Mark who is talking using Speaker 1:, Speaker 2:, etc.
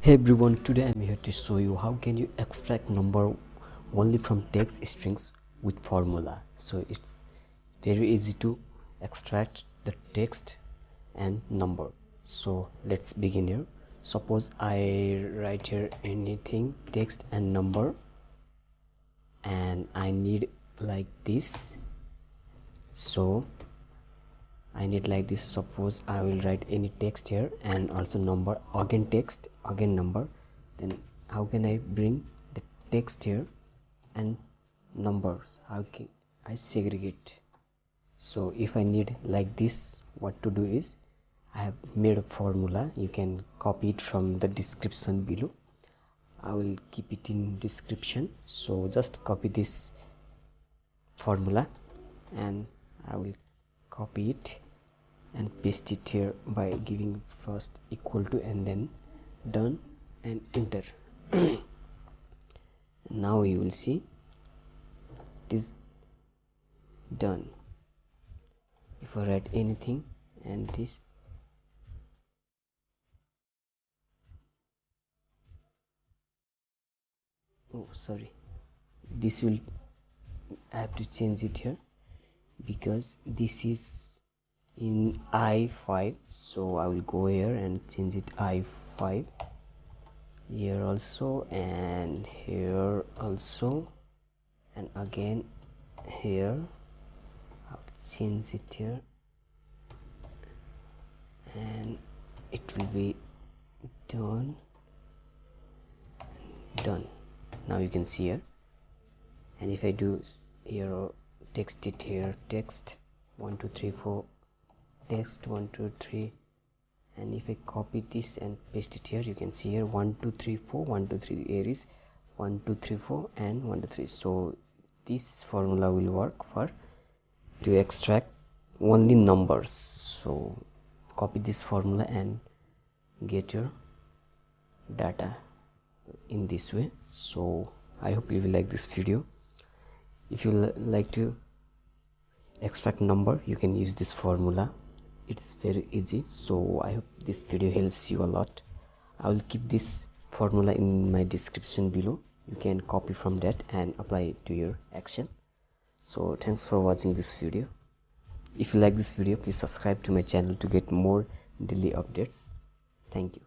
Speaker 1: Hey everyone, today I'm here to show you how can you extract number only from text strings with formula. So it's very easy to extract the text and number. So let's begin here. Suppose I write here anything, text and number, and I need like this. So I need like this. Suppose I will write any text here and also number, again text, again number. Then how can I bring the text here and numbers? How can I segregate? So if I need like this, what to do is I have made a formula. You can copy it from the description below. I will keep it in description. So just copy this formula and I will copy it and paste it here by giving first equal to and then done and enter. Now you will see it is done. If I write anything and this, oh sorry, this will, I have to change it here because this is in I5, so I will go here and change it I5 here also and here also and again here. I'll change it here and it will be done. Now you can see here, and if I do here text it here, text 1 2 3 4, text 1 2 3, and if I copy this and paste it here, you can see here 1 2 3 4, 1 2 3, here is 1 2 3 4 and 1 2 3. So this formula will work for to extract only numbers. So copy this formula and get your data in this way. So I hope you will like this video. If you like to extract number, you can use this formula. It's very easy. So I hope this video helps you a lot. I will keep this formula in my description below. You can copy from that and apply it to your action. So thanks for watching this video. If you like this video, please subscribe to my channel to get more daily updates. Thank you.